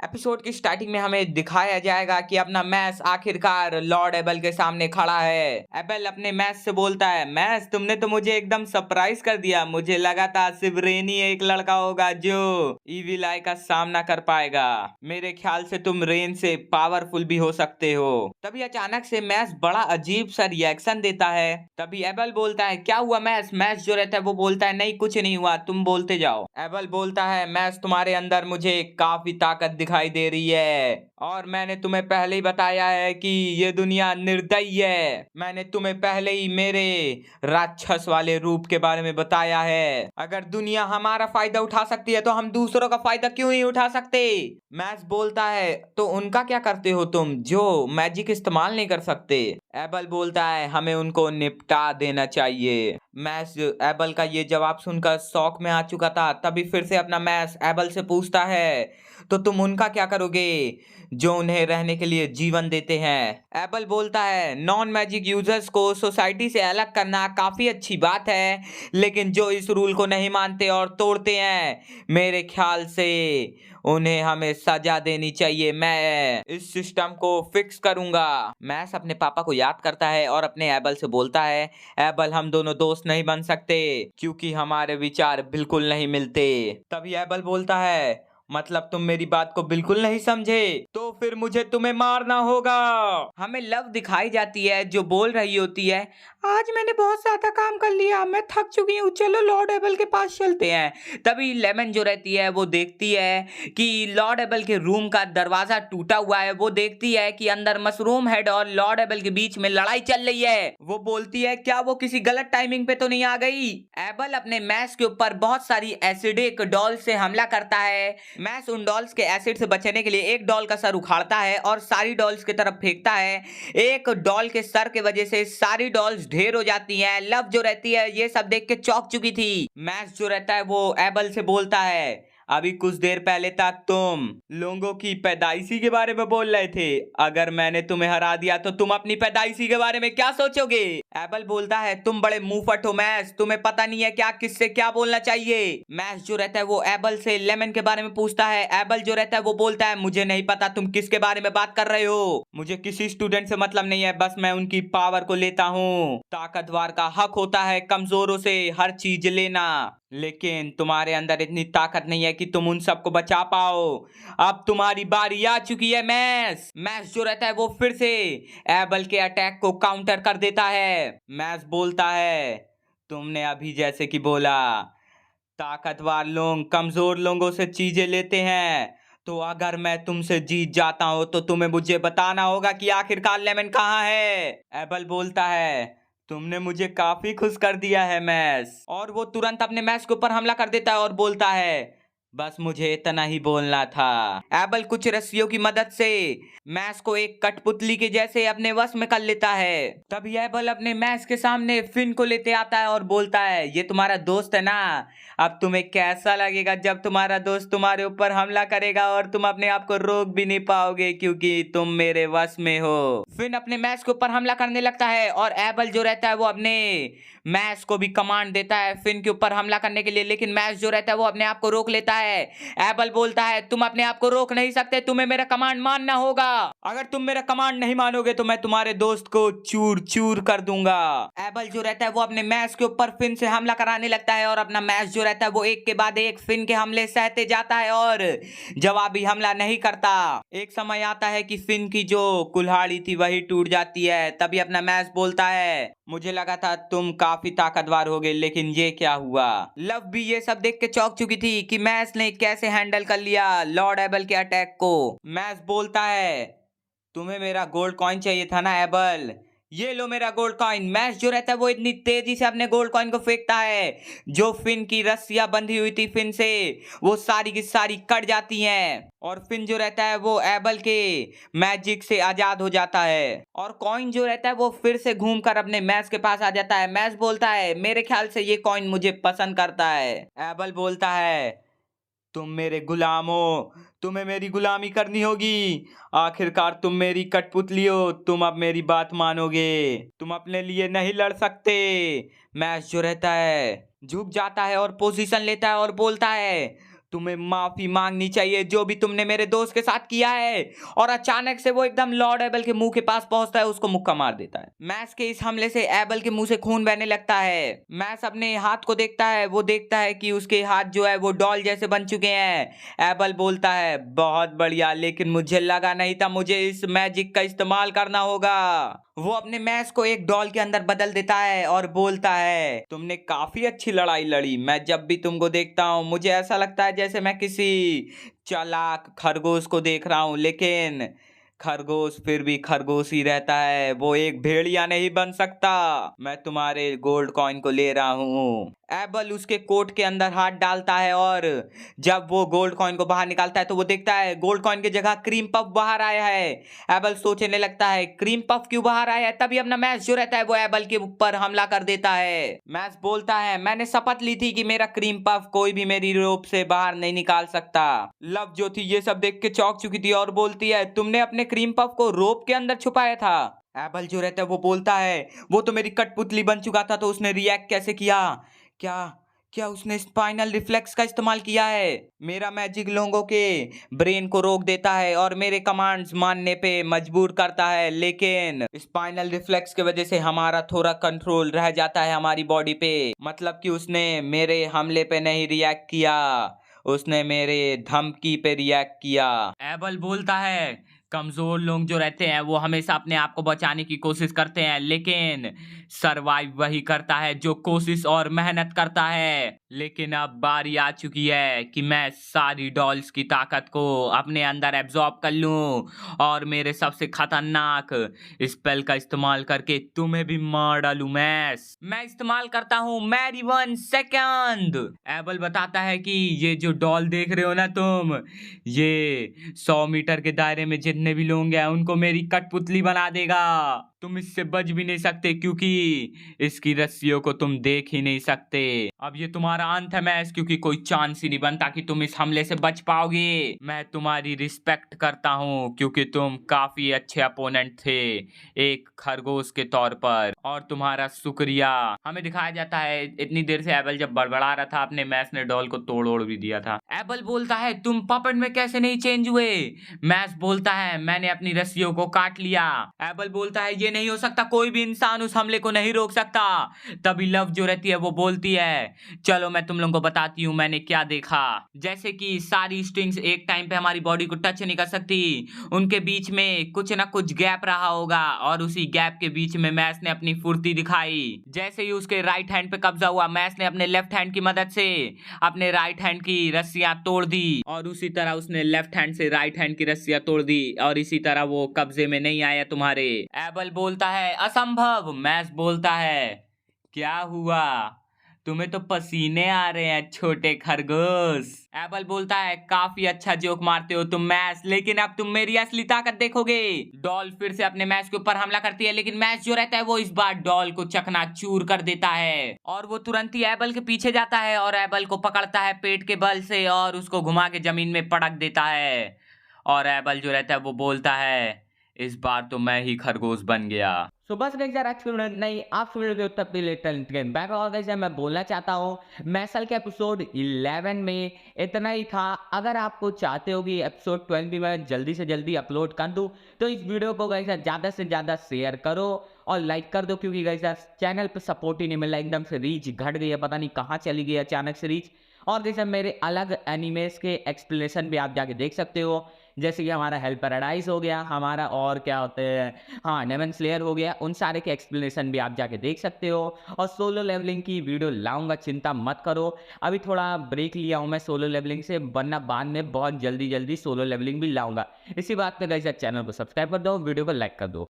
Episode की starting में हमें दिखाया जाएगा कि अपना मैस आखिरकार लॉर्ड एबल के सामने खड़ा है। एबल अपने मैस से बोलता है, मैस तुमने तो मुझे एकदम सरप्राइज कर दिया। मुझे लगा था सिर्फ रेन ही एक लड़का होगा जो इविल आई का सामना कर पाएगा। मेरे ख्याल से तुम रेन से पावरफुल भी हो सकते हो। तभी अचानक से मैस बड़ा अजीब सा रिएक्शन देता है। तभी एबल बोलता है, क्या हुआ मैस? मैस जो रहता है वो बोलता है, नहीं कुछ नहीं हुआ, तुम बोलते जाओ। एबल बोलता है, मैस तुम्हारे अंदर मुझे काफी ताकत दिखाई दे रही है और मैंने तुम्हें पहले ही बताया है कि ये दुनिया निर्दयी है। मैंने तुम्हें पहले ही मेरे राक्षस वाले रूप के बारे में बताया है। अगर दुनिया हमारा फायदा उठा सकती है तो हम दूसरों का फायदा क्यों नहीं उठा सकते? मैक्स बोलता है, तो उनका क्या करते हो तुम जो मैजिक इस्तेमाल नहीं कर सकते? एबल बोलता है, हमें उनको निपटा देना चाहिए। मैक्स एबल का ये जवाब सुनकर शौक में आ चुका था। तभी फिर से अपना मैक्स एबल से पूछता है, तो तुम उनका क्या करोगे जो उन्हें रहने के लिए जीवन देते हैं? एबल बोलता है, नॉन मैजिक यूजर्स को सोसाइटी से अलग करना काफी अच्छी बात है, लेकिन जो इस रूल को नहीं मानते और तोड़ते हैं, मेरे ख्याल से उन्हें हमें सजा देनी चाहिए। मैं इस सिस्टम को फिक्स करूंगा। मैक्स अपने पापा को याद करता है और अपने एबल से बोलता है, एबल हम दोनों दोस्त नहीं बन सकते क्योंकि हमारे विचार बिल्कुल नहीं मिलते। तभी एबल बोलता है, मतलब तुम मेरी बात को बिल्कुल नहीं समझे? तो फिर मुझे तुम्हें मारना होगा। हमें लव दिखाई जाती है जो बोल रही होती है, आज मैंने बहुत ज्यादा काम कर लिया, मैं थक चुकी हूँ, चलो लॉर्ड एबल के पास चलते हैं। तभी लेमन जो रहती है वो देखती है कि लॉर्ड एबल के रूम का दरवाजा टूटा हुआ है। वो देखती है कि अंदर मशरूम हेड और लॉर्ड एबल के बीच में लड़ाई चल रही है। वो बोलती है, क्या वो किसी गलत टाइमिंग पे तो नहीं आ गई? एबल अपने मैस के ऊपर बहुत सारी एसिडिक डॉल से हमला करता है। मैस उन डॉल्स के एसिड से बचने के लिए एक डॉल का सर उखाड़ता है और सारी डॉल्स की तरफ फेंकता है। एक डॉल के सर के वजह से सारी डॉल्स ढेर हो जाती हैं। लव जो रहती है ये सब देख के चौंक चुकी थी। मैस जो रहता है वो एबल से बोलता है, अभी कुछ देर पहले तक तुम लोगों की पैदाइशी के बारे में बोल रहे थे, अगर मैंने तुम्हें हरा दिया तो तुम अपनी पैदाइशी के बारे में क्या सोचोगे? एबल बोलता है, तुम बड़े मुंहफट हो मैस, तुम्हें पता नहीं है क्या किससे क्या बोलना चाहिए। मैस जो रहता है वो एबल से लेमन के बारे में पूछता है। एबल जो रहता है वो बोलता है, मुझे नहीं पता तुम किसके बारे में बात कर रहे हो, मुझे किसी स्टूडेंट से मतलब नहीं है, बस मैं उनकी पावर को लेता हूँ। ताकतवर का हक होता है कमजोरों से हर चीज लेना, लेकिन तुम्हारे अंदर इतनी ताकत नहीं है कि तुम उन सबको बचा पाओ। अब तुम्हारी बारी आ चुकी है मैस। मैस जो रहता है वो फिर से एबल के अटैक को काउंटर कर देता है। मैस बोलता है, तुमने अभी जैसे कि बोला ताकतवर लोग कमजोर लोगों से चीजें लेते हैं, तो अगर मैं तुमसे जीत जाता हूं तो तुम्हें मुझे बताना होगा कि आखिरकार लेमन कहाँ है। एबल बोलता है, तुमने मुझे काफी खुश कर दिया है मैस। और वो तुरंत अपने मैस के ऊपर हमला कर देता है और बोलता है, बस मुझे इतना ही बोलना था। एबल कुछ रस्सियों की मदद से मैस को एक कठपुतली के जैसे अपने वश में कर लेता है। तभी एबल अपने मैस के सामने फिन को लेते आता है और बोलता है, ये तुम्हारा दोस्त है ना, अब तुम्हें कैसा लगेगा जब तुम्हारा दोस्त तुम्हारे ऊपर हमला करेगा और तुम अपने आप को रोक भी नहीं पाओगे क्योंकि तुम मेरे वश में हो। फिन अपने मैस के ऊपर हमला करने लगता है और एबल जो रहता है वो अपने मैस को भी कमांड देता है फिन के ऊपर हमला करने के लिए, लेकिन मैस जो रहता है वो अपने आप को रोक लेता है। एबल बोलता है, तुम अपने आप को रोक नहीं सकते, तुम्हें मेरा कमांड मानना होगा। अगर तुम मेरा कमांड नहीं मानोगे तो मैं तुम्हारे दोस्त को चूर चूर कर दूंगा। एबल जो रहता है वो अपने मैस के ऊपर फिन से हमला कराने लगता है और अपना मैस जो रहता है वो एक के बाद एक फिन के हमले सहते जाता है और जवाबी हमला नहीं करता। एक समय आता है कि फिन की जो कुल्हाड़ी थी वही टूट जाती है। तभी अपना मैस बोलता है, मुझे लगा था तुम काफी ताकतवर होगे, लेकिन ये क्या हुआ? लव भी ये सब देख के चौंक चुकी थी कि मैस ने कैसे हैंडल कर लिया लॉर्ड एबल के अटैक को। मैस बोलता है, तुम्हें मेरा गोल्ड कॉइन चाहिए था ना एबल, ये लो मेरा गोल्ड कॉइन। मैस जो रहता है वो इतनी तेजी से अपने गोल्ड कॉइन को फेंकता है, जो फिन की रस्सियां बंधी हुई थी फिन से वो सारी की सारी कट जाती हैं और फिन जो रहता है वो एबल के मैजिक से आजाद हो जाता है और कॉइन जो रहता है वो फिर से घूमकर अपने मैस के पास आ जाता है। मैस बोलता है, मेरे ख्याल से ये कॉइन मुझे पसंद करता है। एबल बोलता है, तुम मेरे गुलाम हो, तुम्हें मेरी गुलामी करनी होगी, आखिरकार तुम मेरी कठपुतली हो, तुम अब मेरी बात मानोगे, तुम अपने लिए नहीं लड़ सकते। मैच जो रहता है झुक जाता है और पोजीशन लेता है और बोलता है, तुम्हें माफी मांगनी चाहिए जो भी तुमने मेरे दोस्त के साथ किया है। और अचानक से वो एकदम लॉर्ड एबल के मुंह के पास पहुंचता है, उसको मुक्का मार देता है। मैस के इस हमले से एबल के मुंह से खून बहने लगता है। मैस अपने हाथ को देखता है, वो देखता है कि उसके हाथ जो है वो डॉल जैसे बन चुके हैं। एबल बोलता है बहुत बढ़िया, लेकिन मुझे लगा नहीं था मुझे इस मैजिक का इस्तेमाल करना होगा। वो अपने मैस को एक डॉल के अंदर बदल देता है और बोलता है तुमने काफी अच्छी लड़ाई लड़ी। मैं जब भी तुमको देखता हूँ मुझे ऐसा लगता है जैसे मैं किसी चालाक खरगोश को देख रहा हूँ, लेकिन खरगोश फिर भी खरगोश ही रहता है, वो एक भेड़िया नहीं बन सकता। मैं तुम्हारे गोल्ड कॉइन को ले रहा हूँ। एबल उसके कोट के अंदर हाथ डालता है और जब वो गोल्ड कॉइन को बाहर निकालता है तो वो देखता है गोल्ड कॉइन की जगह क्रीम पफ बाहर आया है। एबल सोचने लगता है क्रीम पफ क्यों बाहर आया है। तभी अपना मैस जो रहता है वो एबल के ऊपर हमला कर देता है। मैस बोलता है मैंने शपथ ली थी कि मेरा क्रीम पफ कोई भी मेरी रोप से बाहर नहीं निकाल सकता। लव जो थी ये सब देख के चौंक चुकी थी और बोलती है तुमने अपने क्रीम पफ को रोप के अंदर छुपाया था। एबल जो रहता है वो बोलता है वो तो मेरी कठपुतली बन चुका था, तो उसने रिएक्ट कैसे किया। क्या क्या उसने स्पाइनल रिफ्लेक्स का इस्तेमाल किया है। मेरा मैजिक लोगों के ब्रेन को रोक देता है और मेरे कमांड्स मानने पे मजबूर करता है, लेकिन स्पाइनल रिफ्लेक्स की वजह से हमारा थोड़ा कंट्रोल रह जाता है हमारी बॉडी पे। मतलब कि उसने मेरे हमले पे नहीं रिएक्ट किया, उसने मेरे धमकी पे रिएक्ट किया। एबल बोलता है कमजोर लोग जो रहते हैं वो हमेशा अपने आप को बचाने की कोशिश करते हैं, लेकिन सरवाइव वही करता है जो कोशिश और मेहनत करता है। लेकिन अब बारी आ चुकी है कि मैं सारी डॉल्स की ताकत को अपने अंदर एब्जॉर्ब कर लूं और मेरे सबसे खतरनाक स्पेल का इस्तेमाल करके तुम्हें भी मार डालूं। मैं इस्तेमाल करता हूं मैरी 1 सेकंड। एबल बताता है कि ये जो डॉल देख रहे हो ना तुम, ये 100 मीटर के दायरे में जितने भी लोग हैं उनको मेरी कठपुतली बना देगा। तुम इससे बच भी नहीं सकते क्योंकि इसकी रस्सियों को तुम देख ही नहीं सकते। अब ये तुम्हारा अंत है मैस, क्योंकि कोई चांस ही नहीं बनता कि तुम इस हमले से बच पाओगे। मैं तुम्हारी रिस्पेक्ट करता हूँ क्योंकि तुम काफी अच्छे अपोनेंट थे एक खरगोश के तौर पर, और तुम्हारा शुक्रिया। हमें दिखाया जाता है इतनी देर से एबल जब बड़बड़ा रहा था अपने मैस ने डॉल को तोड़ ओड़ भी दिया था। एबल बोलता है तुम पपेट में कैसे नहीं चेंज हुए। मैस बोलता है मैंने अपनी रस्सियों को काट लिया। एबल बोलता है ये नहीं हो सकता, कोई भी इंसान उस हमले को नहीं रोक सकता। तभी लव जो रहती है वो बोलती है चलो मैं तुम लोगों को बताती हूँ मैंने क्या देखा। जैसे कि सारी स्ट्रिंग्स एक टाइम पे हमारी बॉडी को टच नहीं कर सकती, उनके बीच में कुछ ना कुछ गैप रहा होगा और उसी गैप के बीच में मैस ने अपनी फुर्ती दिखाई। जैसे ही उसके राइट हैंड पे कब्जा हुआ, मैस ने अपने लेफ्ट हैंड की मदद से अपने राइट हैंड की रस्सियां तोड़ दी और उसी तरह उसने लेफ्ट हैंड से राइट हैंड की रस्सियां तोड़ दी और इसी तरह वो कब्जे में नहीं आया तुम्हारे। एबल बोलता है असंभव। मैस बोलता है क्या हुआ, तुम्हें तो पसीने आ रहे हैं छोटे खरगोश। एबल बोलता है काफी अच्छा जोक मारते हो तुम मैस, लेकिन अब तुम मेरी असली ताकत देखोगे। डॉल फिर से अपने मैस के ऊपर हमला करती है, लेकिन मैस जो रहता है वो इस बार डॉल को चकनाचूर कर देता है और वो तुरंत ही एबल के पीछे जाता है और एबल को पकड़ता है पेट के बल से और उसको घुमा के जमीन में पटक देता है। और एबल जो रहता है वो बोलता है इस बार तो मैं ही खरगोश बन गया। सो बस गाइस यार आज की वीडियो नहीं, आप सुन रहे हो तब भी लेटेस्ट गेम बैक। और गाइस मैं बोलना चाहता हूँ मैसल के एपिसोड 11 में इतना ही था। अगर आपको चाहते हो कि एपिसोड 12 भी मैं जल्दी से जल्दी अपलोड कर दूँ तो इस वीडियो को गाइस ज़्यादा से ज़्यादा शेयर करो और लाइक कर दो, क्योंकि गाइस चैनल पे सपोर्ट ही नहीं मिल रहा, एकदम से रीच घट गई है, पता नहीं कहाँ चली गई अचानक से रीच। और जैसे मेरे अलग एनिमेस के एक्सप्लेनेशन भी आप जाके देख सकते हो, जैसे कि हमारा हेल पैराडाइज हो गया, हमारा और क्या होते हैं, हाँ डेमन स्लेयर हो गया, उन सारे के एक्सप्लेनेशन भी आप जाके देख सकते हो। और सोलो लेवलिंग की वीडियो लाऊंगा, चिंता मत करो। अभी थोड़ा ब्रेक लिया हूँ मैं सोलो लेवलिंग से, वरना बाद में बहुत जल्दी जल्दी सोलो लेवलिंग भी लाऊंगा। इसी बात पे गाइस चैनल को सब्सक्राइब कर दो, वीडियो को लाइक कर दो।